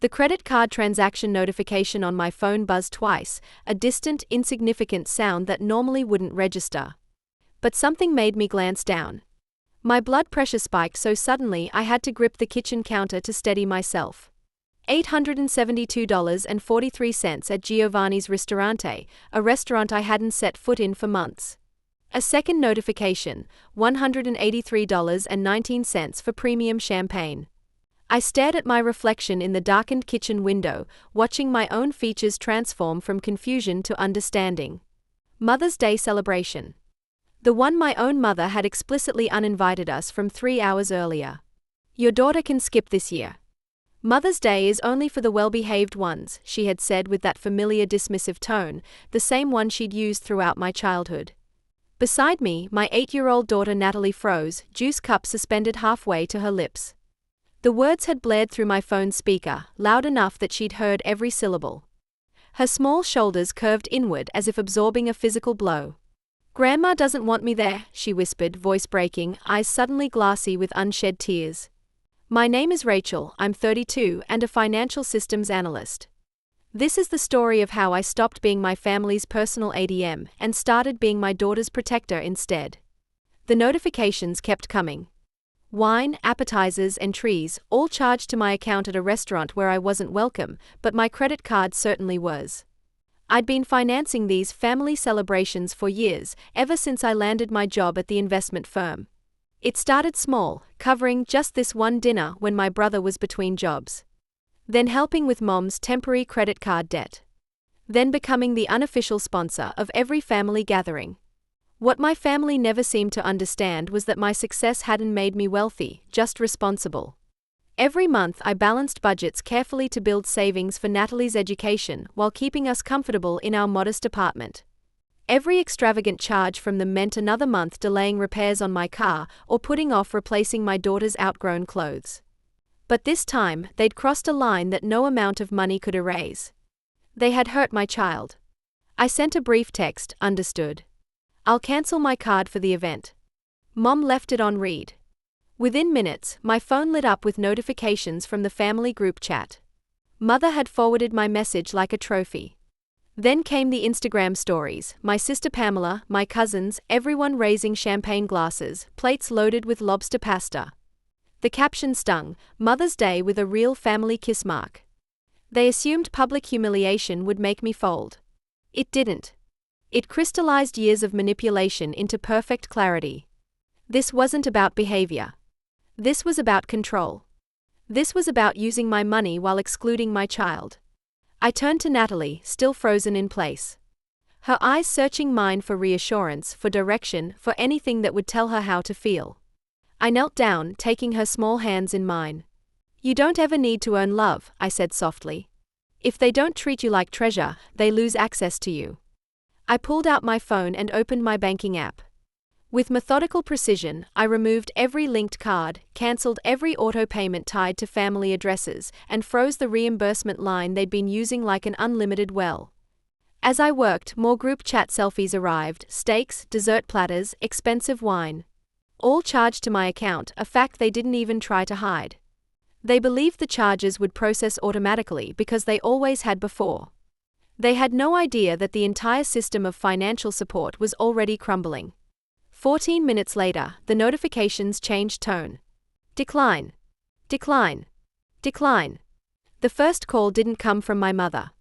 The credit card transaction notification on my phone buzzed twice, a distant, insignificant sound that normally wouldn't register. But something made me glance down. My blood pressure spiked so suddenly I had to grip the kitchen counter to steady myself. $872.43 at Giovanni's Ristorante, a restaurant I hadn't set foot in for months. A second notification, $183.19 for premium champagne. I stared at my reflection in the darkened kitchen window, watching my own features transform from confusion to understanding. Mother's Day celebration. The one my own mother had explicitly uninvited us from 3 hours earlier. Your daughter can skip this year. Mother's Day is only for the well-behaved ones, she had said with that familiar dismissive tone, the same one she'd used throughout my childhood. Beside me, my 8-year-old daughter Natalie froze, juice cup suspended halfway to her lips. The words had blared through my phone speaker, loud enough that she'd heard every syllable. Her small shoulders curved inward as if absorbing a physical blow. "Grandma doesn't want me there," she whispered, voice breaking, eyes suddenly glassy with unshed tears. "My name is Rachel, I'm 32 and a financial systems analyst. This is the story of how I stopped being my family's personal ATM and started being my daughter's protector instead." The notifications kept coming. Wine, appetizers, and trees, all charged to my account at a restaurant where I wasn't welcome, but my credit card certainly was. I'd been financing these family celebrations for years, ever since I landed my job at the investment firm. It started small, covering just this one dinner when my brother was between jobs. Then helping with Mom's temporary credit card debt. Then becoming the unofficial sponsor of every family gathering. What my family never seemed to understand was that my success hadn't made me wealthy, just responsible. Every month I balanced budgets carefully to build savings for Natalie's education while keeping us comfortable in our modest apartment. Every extravagant charge from them meant another month delaying repairs on my car or putting off replacing my daughter's outgrown clothes. But this time, they'd crossed a line that no amount of money could erase. They had hurt my child. I sent a brief text, "Understood. I'll cancel my card for the event." Mom left it on read. Within minutes, my phone lit up with notifications from the family group chat. Mother had forwarded my message like a trophy. Then came the Instagram stories, my sister Pamela, my cousins, everyone raising champagne glasses, plates loaded with lobster pasta. The caption stung, "Mother's Day with a real family kiss mark." They assumed public humiliation would make me fold. It didn't. It crystallized years of manipulation into perfect clarity. This wasn't about behavior. This was about control. This was about using my money while excluding my child. I turned to Natalie, still frozen in place. Her eyes searching mine for reassurance, for direction, for anything that would tell her how to feel. I knelt down, taking her small hands in mine. "You don't ever need to earn love," I said softly. "If they don't treat you like treasure, they lose access to you." I pulled out my phone and opened my banking app. With methodical precision, I removed every linked card, cancelled every auto payment tied to family addresses, and froze the reimbursement line they'd been using like an unlimited well. As I worked, more group chat selfies arrived, steaks, dessert platters, expensive wine. All charged to my account, a fact they didn't even try to hide. They believed the charges would process automatically because they always had before. They had no idea that the entire system of financial support was already crumbling. 14 minutes later, the notifications changed tone. "Decline. Decline. Decline." The first call didn't come from my mother.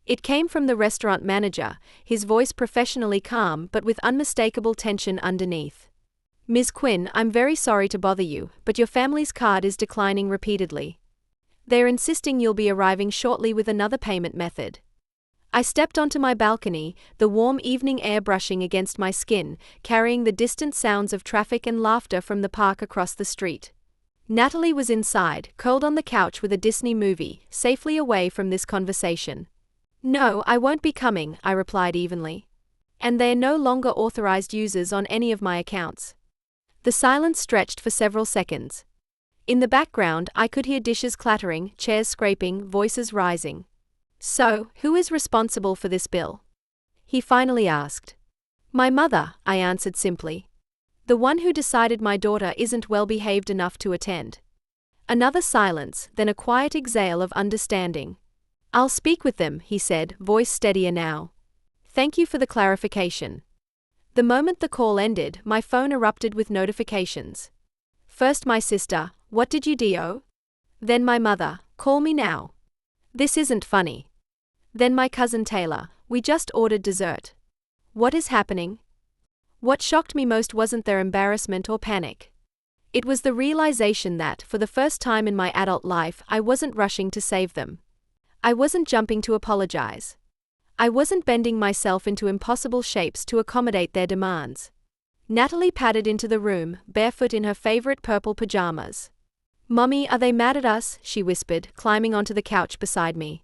It came from the restaurant manager, his voice professionally calm but with unmistakable tension underneath. "Ms. Quinn, I'm very sorry to bother you, but your family's card is declining repeatedly. They're insisting you'll be arriving shortly with another payment method." I stepped onto my balcony, the warm evening air brushing against my skin, carrying the distant sounds of traffic and laughter from the park across the street. Natalie was inside, curled on the couch with a Disney movie, safely away from this conversation. "No, I won't be coming," I replied evenly. "And they're no longer authorized users on any of my accounts." The silence stretched for several seconds. In the background, I could hear dishes clattering, chairs scraping, voices rising. "So, who is responsible for this bill?" he finally asked. "My mother," I answered simply. "The one who decided my daughter isn't well behaved enough to attend." Another silence, then a quiet exhale of understanding. "I'll speak with them," he said, voice steadier now. "Thank you for the clarification." The moment the call ended, my phone erupted with notifications. First my sister, "What did you do?" Then my mother, "Call me now. This isn't funny." Then my cousin Taylor, "We just ordered dessert. What is happening?" What shocked me most wasn't their embarrassment or panic. It was the realization that, for the first time in my adult life, I wasn't rushing to save them. I wasn't jumping to apologize. I wasn't bending myself into impossible shapes to accommodate their demands. Natalie padded into the room, barefoot in her favorite purple pajamas. "Mommy, are they mad at us?" she whispered, climbing onto the couch beside me.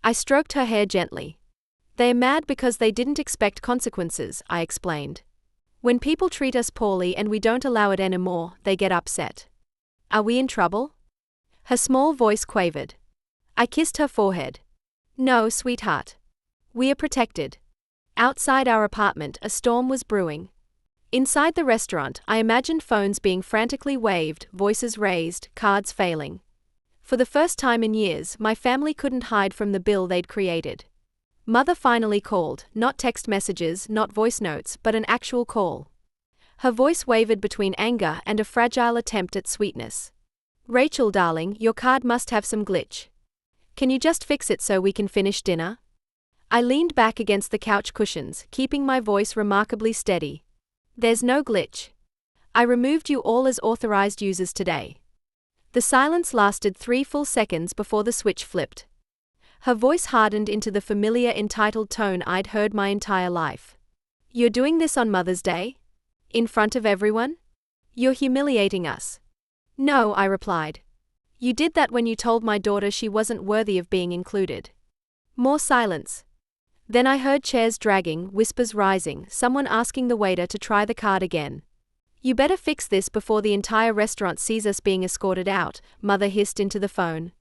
I stroked her hair gently. "They're mad because they didn't expect consequences," I explained. "When people treat us poorly and we don't allow it anymore, they get upset." "Are we in trouble?" Her small voice quavered. I kissed her forehead. "No, sweetheart. We are protected." Outside our apartment, a storm was brewing. Inside the restaurant, I imagined phones being frantically waved, voices raised, cards failing. For the first time in years, my family couldn't hide from the bill they'd created. Mother finally called, not text messages, not voice notes, but an actual call. Her voice wavered between anger and a fragile attempt at sweetness. "Rachel, darling, your card must have some glitch. Can you just fix it so we can finish dinner?" I leaned back against the couch cushions, keeping my voice remarkably steady. "There's no glitch. I removed you all as authorized users today." The silence lasted 3 full seconds before the switch flipped. Her voice hardened into the familiar entitled tone I'd heard my entire life. "You're doing this on Mother's Day? In front of everyone? You're humiliating us." "No," I replied. "You did that when you told my daughter she wasn't worthy of being included." More silence. Then I heard chairs dragging, whispers rising, someone asking the waiter to try the card again. "You better fix this before the entire restaurant sees us being escorted out," Mother hissed into the phone.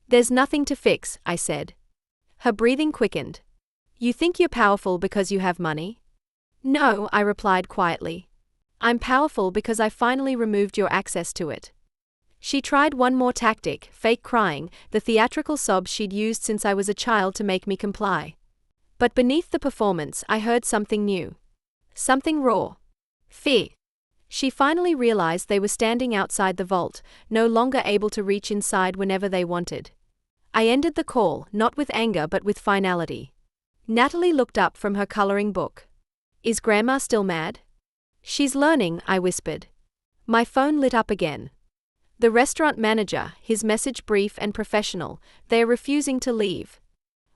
"There's nothing to fix," I said. Her breathing quickened. "You think you're powerful because you have money?" "No," I replied quietly. "I'm powerful because I finally removed your access to it." She tried one more tactic, fake crying, the theatrical sobs she'd used since I was a child to make me comply. But beneath the performance, I heard something new. Something raw. Fear. She finally realized they were standing outside the vault, no longer able to reach inside whenever they wanted. I ended the call, not with anger but with finality. Natalie looked up from her coloring book. "Is Grandma still mad?" "She's learning," I whispered. My phone lit up again. The restaurant manager, his message brief and professional, "They're refusing to leave.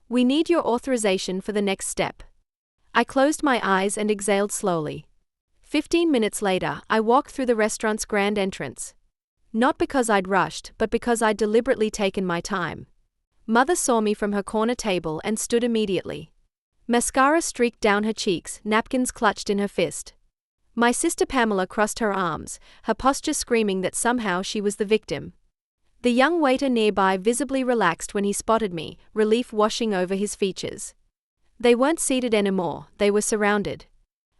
We need your authorization for the next step." I closed my eyes and exhaled slowly. 15 minutes later, I walked through the restaurant's grand entrance. Not because I'd rushed, but because I'd deliberately taken my time. Mother saw me from her corner table and stood immediately. Mascara streaked down her cheeks, napkins clutched in her fist. My sister Pamela crossed her arms, her posture screaming that somehow she was the victim. The young waiter nearby visibly relaxed when he spotted me, relief washing over his features. They weren't seated anymore, they were surrounded.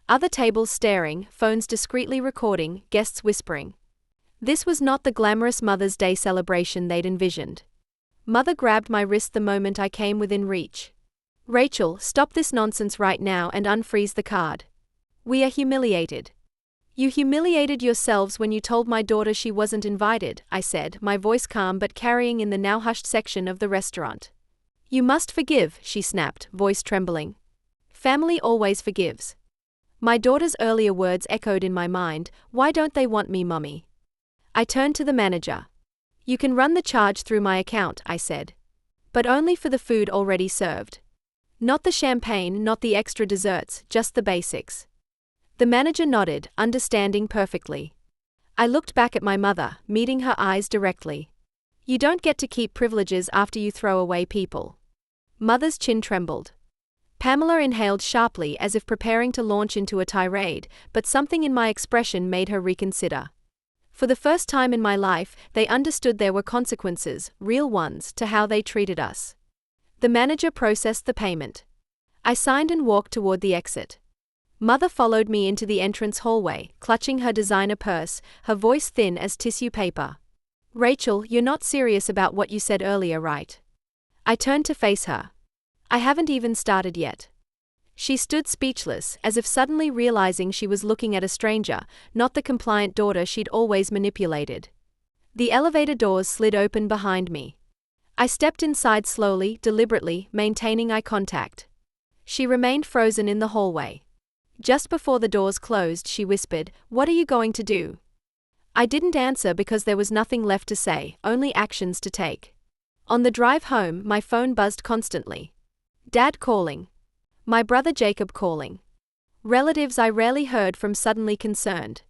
Other tables staring, phones discreetly recording, guests whispering. This was not the glamorous Mother's Day celebration they'd envisioned. Mother grabbed my wrist the moment I came within reach. "Rachel, stop this nonsense right now and unfreeze the card. We are humiliated." "You humiliated yourselves when you told my daughter she wasn't invited," I said, my voice calm but carrying in the now hushed section of the restaurant. "You must forgive," she snapped, voice trembling. "Family always forgives." My daughter's earlier words echoed in my mind, "Why don't they want me, Mommy?" I turned to the manager. "You can run the charge through my account," I said. "But only for the food already served. Not the champagne, not the extra desserts, just the basics." The manager nodded, understanding perfectly. I looked back at my mother, meeting her eyes directly. "You don't get to keep privileges after you throw away people." Mother's chin trembled. Pamela inhaled sharply as if preparing to launch into a tirade, but something in my expression made her reconsider. For the first time in my life, they understood there were consequences, real ones, to how they treated us. The manager processed the payment. I signed and walked toward the exit. Mother followed me into the entrance hallway, clutching her designer purse, her voice thin as tissue paper. Rachel, you're not serious about what you said earlier, right? I turned to face her. I haven't even started yet. She stood speechless, as if suddenly realizing she was looking at a stranger, not the compliant daughter she'd always manipulated. The elevator doors slid open behind me. I stepped inside slowly, deliberately, maintaining eye contact. She remained frozen in the hallway. Just before the doors closed, she whispered, "What are you going to do?" I didn't answer because there was nothing left to say, only actions to take. On the drive home, my phone buzzed constantly. Dad calling. My brother Jacob calling. Relatives I rarely heard from suddenly concerned.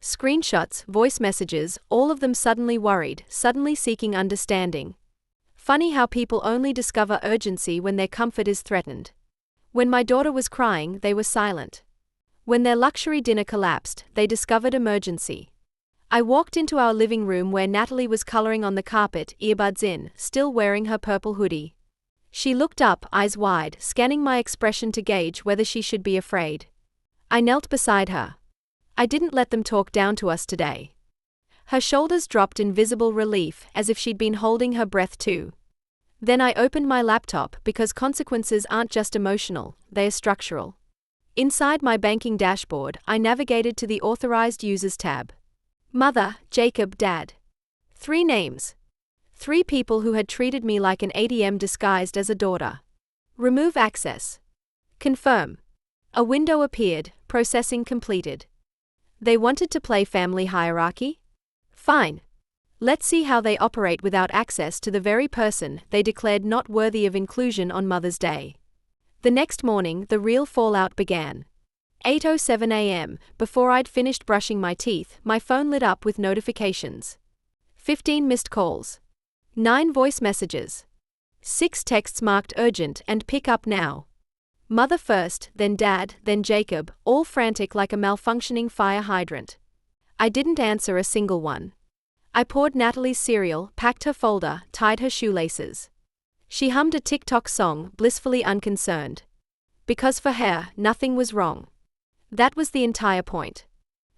Screenshots, voice messages, all of them suddenly worried, suddenly seeking understanding. Funny how people only discover urgency when their comfort is threatened. When my daughter was crying, they were silent. When their luxury dinner collapsed, they discovered emergency. I walked into our living room where Natalie was coloring on the carpet, earbuds in, still wearing her purple hoodie. She looked up, eyes wide, scanning my expression to gauge whether she should be afraid. I knelt beside her. I didn't let them talk down to us today. Her shoulders dropped in visible relief, as if she'd been holding her breath too. Then I opened my laptop because consequences aren't just emotional, they're structural. Inside my banking dashboard, I navigated to the Authorized Users tab. Mother, Jacob, Dad. 3 names. 3 people who had treated me like an ATM disguised as a daughter. Remove access. Confirm. A window appeared, processing completed. They wanted to play family hierarchy? Fine. Let's see how they operate without access to the very person they declared not worthy of inclusion on Mother's Day. The next morning, the real fallout began. 8:07 a.m., before I'd finished brushing my teeth, my phone lit up with notifications. 15 missed calls. 9 voice messages. 6 texts marked urgent and pick up now. Mother first, then Dad, then Jacob, all frantic like a malfunctioning fire hydrant. I didn't answer a single one. I poured Natalie's cereal, packed her folder, tied her shoelaces. She hummed a TikTok song, blissfully unconcerned. Because for her, nothing was wrong. That was the entire point.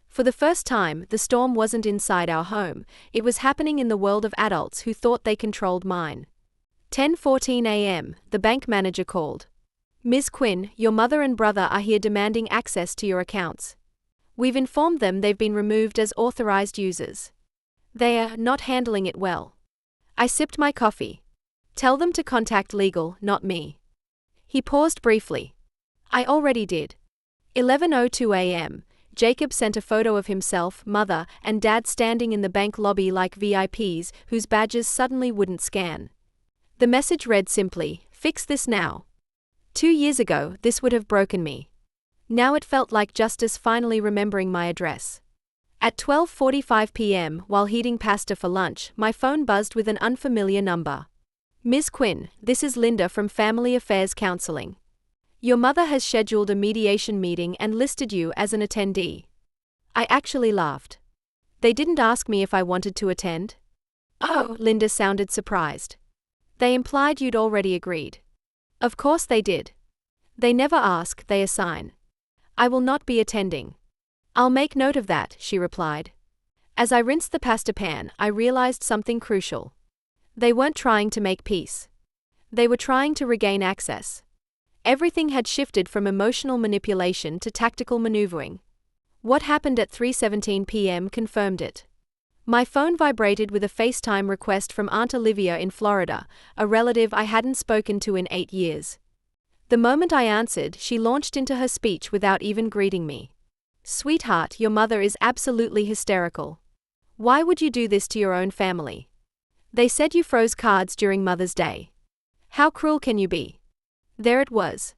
For the first time, the storm wasn't inside our home, it was happening in the world of adults who thought they controlled mine. 10:14 a.m., the bank manager called. Ms. Quinn, your mother and brother are here demanding access to your accounts. We've informed them they've been removed as authorized users. They're not handling it well. I sipped my coffee. Tell them to contact legal, not me. He paused briefly. I already did. 11:02 a.m., Jacob sent a photo of himself, Mother, and Dad standing in the bank lobby like VIPs whose badges suddenly wouldn't scan. The message read simply, "Fix this now." 2 years ago, this would have broken me. Now it felt like justice finally remembering my address. At 12:45 p.m., while heating pasta for lunch, my phone buzzed with an unfamiliar number. Ms. Quinn, this is Linda from Family Affairs Counseling. Your mother has scheduled a mediation meeting and listed you as an attendee. I actually laughed. They didn't ask me if I wanted to attend? Oh, Linda sounded surprised. They implied you'd already agreed. Of course they did. They never ask, they assign. I will not be attending. I'll make note of that, she replied. As I rinsed the pasta pan, I realized something crucial. They weren't trying to make peace. They were trying to regain access. Everything had shifted from emotional manipulation to tactical maneuvering. What happened at 3:17 p.m. confirmed it. My phone vibrated with a FaceTime request from Aunt Olivia in Florida, a relative I hadn't spoken to in 8 years. The moment I answered, she launched into her speech without even greeting me. Sweetheart, your mother is absolutely hysterical. Why would you do this to your own family? They said you froze cards during Mother's Day. How cruel can you be? There it was.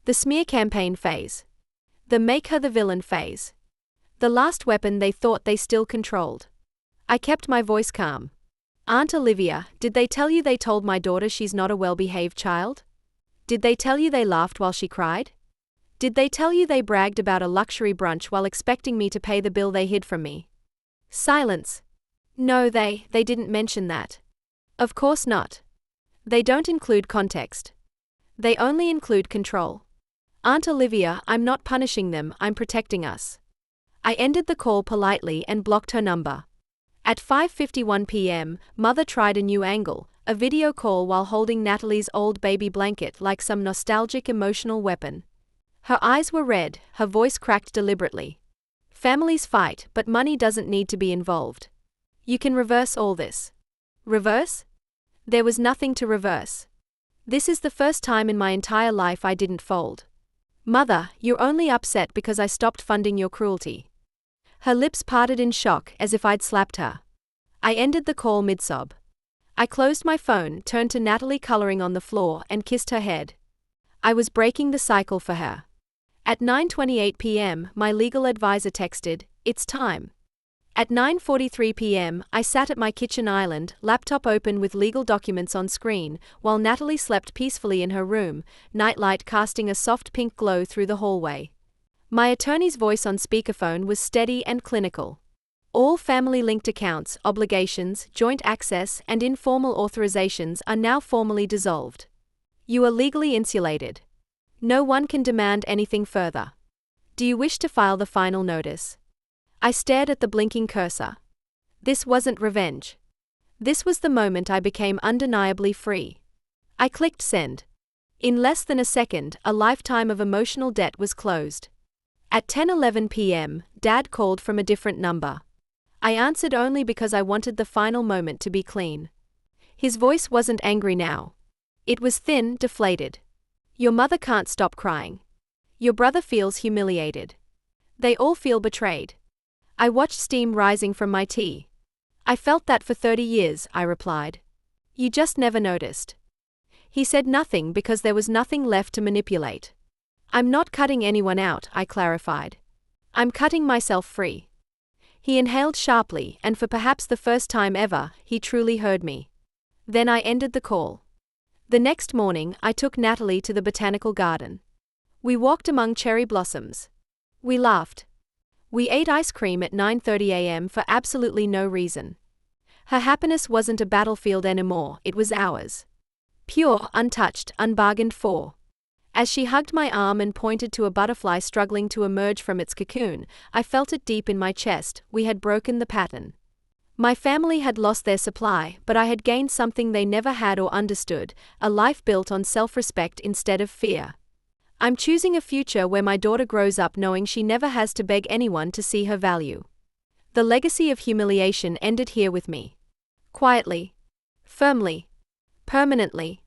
The smear campaign phase. The make her the villain phase. The last weapon they thought they still controlled. I kept my voice calm. Aunt Olivia, did they tell you they told my daughter she's not a well-behaved child? Did they tell you they laughed while she cried? Did they tell you they bragged about a luxury brunch while expecting me to pay the bill they hid from me? Silence. No, they didn't mention that. Of course not. They don't include context. They only include control. Aunt Olivia, I'm not punishing them, I'm protecting us. I ended the call politely and blocked her number. At 5:51 p.m., Mother tried a new angle, a video call while holding Natalie's old baby blanket like some nostalgic emotional weapon. Her eyes were red, her voice cracked deliberately. Families fight, but money doesn't need to be involved. You can reverse all this. Reverse? There was nothing to reverse. This is the first time in my entire life I didn't fold. Mother, you're only upset because I stopped funding your cruelty. Her lips parted in shock as if I'd slapped her. I ended the call mid-sob. I closed my phone, turned to Natalie coloring on the floor, and kissed her head. I was breaking the cycle for her. At 9:28 p.m., my legal advisor texted, "It's time." At 9:43 p.m., I sat at my kitchen island, laptop open with legal documents on screen, while Natalie slept peacefully in her room, nightlight casting a soft pink glow through the hallway. My attorney's voice on speakerphone was steady and clinical. All family-linked accounts, obligations, joint access, and informal authorizations are now formally dissolved. You are legally insulated. No one can demand anything further. Do you wish to file the final notice? I stared at the blinking cursor. This wasn't revenge. This was the moment I became undeniably free. I clicked send. In less than a second, a lifetime of emotional debt was closed. At 10:11 p.m., Dad called from a different number. I answered only because I wanted the final moment to be clean. His voice wasn't angry now. It was thin, deflated. Your mother can't stop crying. Your brother feels humiliated. They all feel betrayed. I watched steam rising from my tea. I felt that for 30 years, I replied. You just never noticed. He said nothing because there was nothing left to manipulate. I'm not cutting anyone out, I clarified. I'm cutting myself free. He inhaled sharply, and for perhaps the first time ever, he truly heard me. Then I ended the call. The next morning, I took Natalie to the botanical garden. We walked among cherry blossoms. We laughed. We ate ice cream at 9:30 a.m. for absolutely no reason. Her happiness wasn't a battlefield anymore, it was ours. Pure, untouched, unbargained for. As she hugged my arm and pointed to a butterfly struggling to emerge from its cocoon, I felt it deep in my chest. We had broken the pattern. My family had lost their supply, but I had gained something they never had or understood, a life built on self-respect instead of fear. I'm choosing a future where my daughter grows up knowing she never has to beg anyone to see her value. The legacy of humiliation ended here with me. Quietly. Firmly. Permanently.